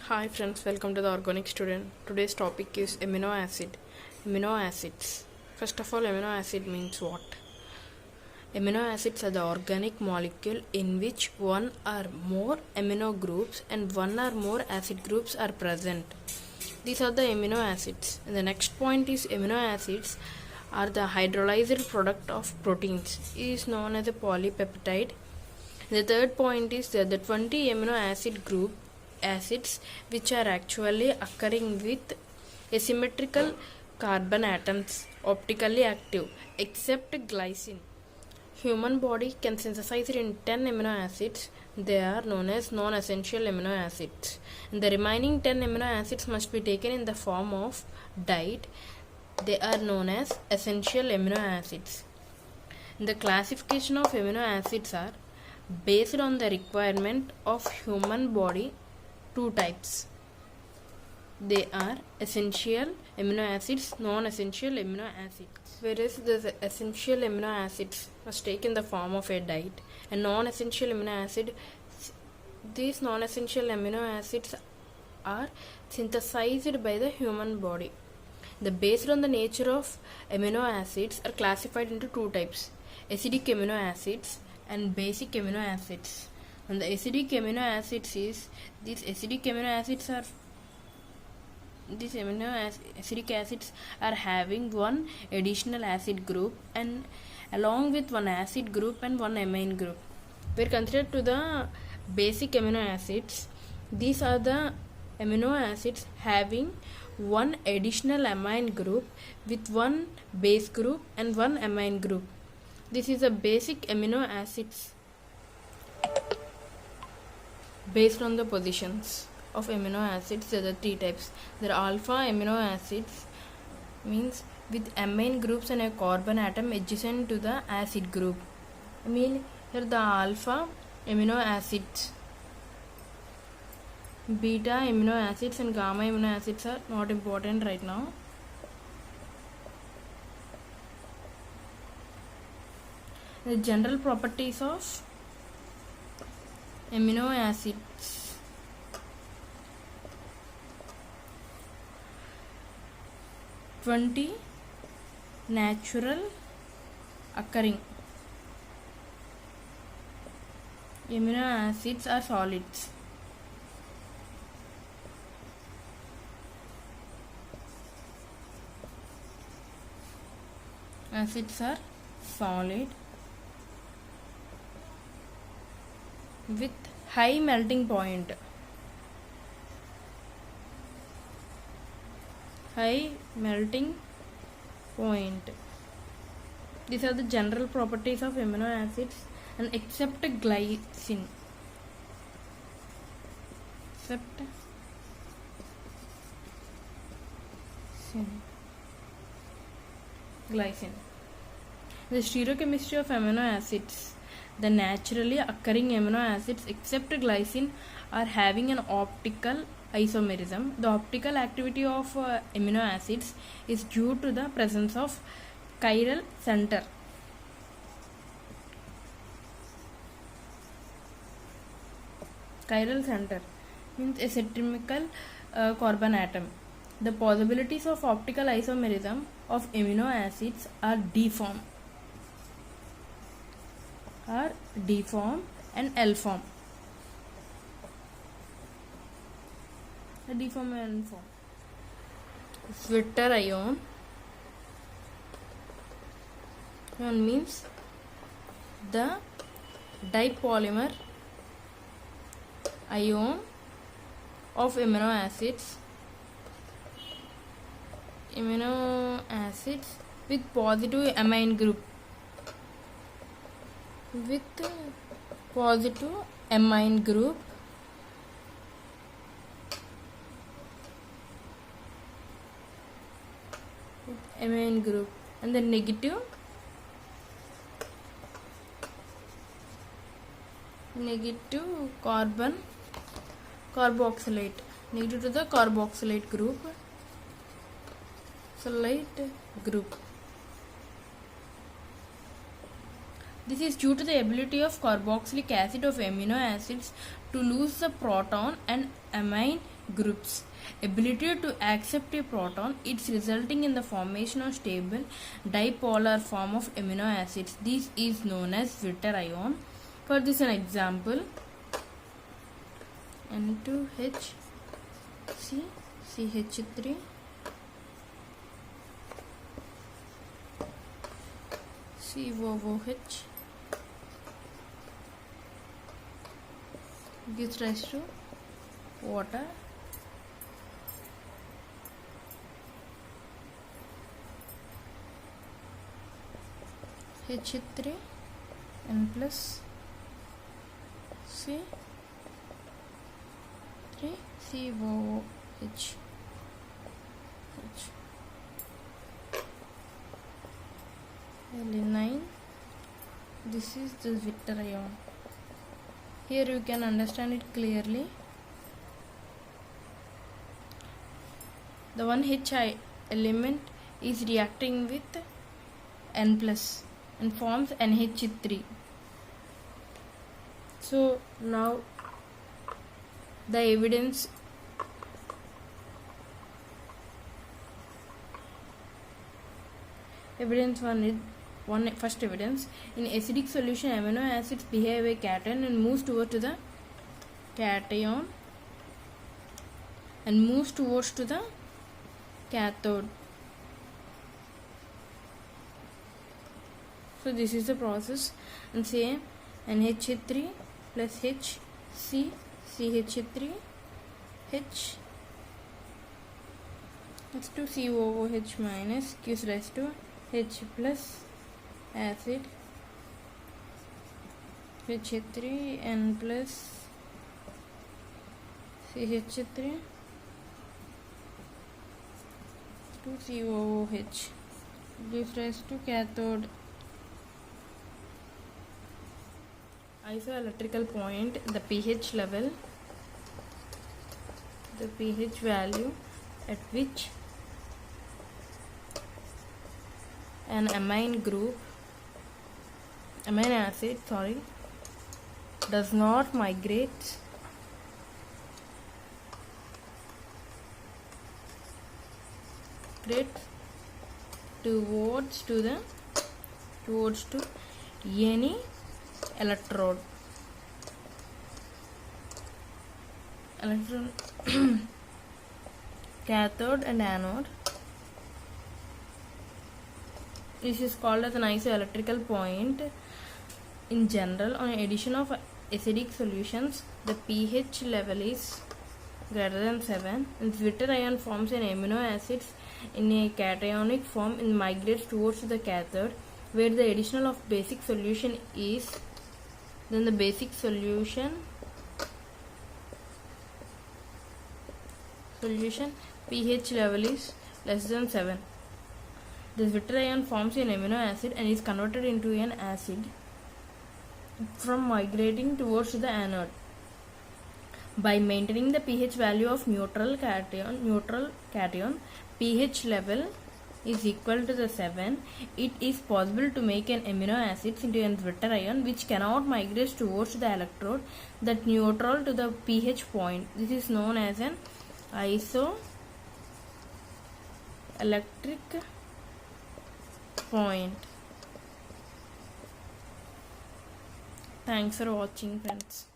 Hi friends, welcome to the Organic Student. Today's topic is amino acid. Amino acids. First of all, amino acid means what? Amino acids are the organic molecule in which one or more amino groups and one or more acid groups are present. These are the amino acids. And the next point is amino acids are the hydrolyzed product of proteins. It is known as a polypeptide. The third point is that the 20 amino acid group acids which are actually occurring with asymmetrical carbon atoms, optically active, except glycine. Human body can synthesize it in 10 amino acids. They are known as non-essential amino acids. And the remaining 10 amino acids must be taken in the form of diet. They are known as essential amino acids. The classification of amino acids are based on the requirement of human body. Two types. They are essential amino acids, non-essential amino acids. Whereas the essential amino acids must take in the form of a diet, and non-essential amino acid, these non-essential amino acids are synthesized by the human body. Based on the nature of amino acids are classified into two types: acidic amino acids and basic amino acids. And the acidic amino acids is acidic acids are having one additional acid group and along with one acid group and one amine group. Where considered to the basic amino acids, these are the amino acids having one additional amine group with one base group and one amine group. This is a basic amino acids. Based on the positions of amino acids, there are three types. There are alpha amino acids, means with amine groups and a carbon atom adjacent to the acid group. Here the alpha amino acids, beta amino acids and gamma amino acids are not important right now. The general properties of amino acids. Natural occurring amino acids are solids. Acids are solid with high melting point. These are the general properties of amino acids, and except glycine. The stereochemistry of amino acids. The naturally occurring amino acids except glycine are having an optical isomerism. The optical activity of amino acids is due to the presence of chiral center. Chiral center means a symmetrical carbon atom. The possibilities of optical isomerism of amino acids are D-form and L-form. D-form and L-form. Zwitter ion means the dipolymer ion of amino acids with positive amine group. And the negative carboxylate, negative to the carboxylate group. This is due to the ability of carboxylic acid of amino acids to lose the proton and amine groups. Ability to accept a proton, it's resulting in the formation of stable dipolar form of amino acids. This is known as Witter ion. For this an example, N2H C CH3 COOH gives rise to water. H3 N plus C 3 COOH. L9. This is the Witter ion. Here you can understand it clearly. The one H element is reacting with N plus and forms NH3. So now the evidence first evidence, in acidic solution amino acids behave a cation and moves towards to the cation and moves towards to the cathode. So this is the process, and same NH3 plus H C CH3 H that's to COOH minus gives rise to H plus acid H3 N plus CH3 to COOH gives rise to cathode. Isoelectrical point, the pH level, the pH value at which an amino acid does not migrate towards to any electrode cathode and anode. This is called as an isoelectrical point. In general, on addition of acidic solutions, the pH level is greater than 7, and Witter ion forms an amino acids in a cationic form and migrates towards the cathode, where the addition of basic solution is, then the basic solution pH level is less than 7. The Witter ion forms an amino acid and is converted into an acid from migrating towards the anode. By maintaining the pH value of neutral cation, pH level is equal to the 7, it is possible to make an amino acid into a Witter ion which cannot migrate towards the electrode that neutral to the pH point. This is known as an isoelectric point. Thanks for watching, friends.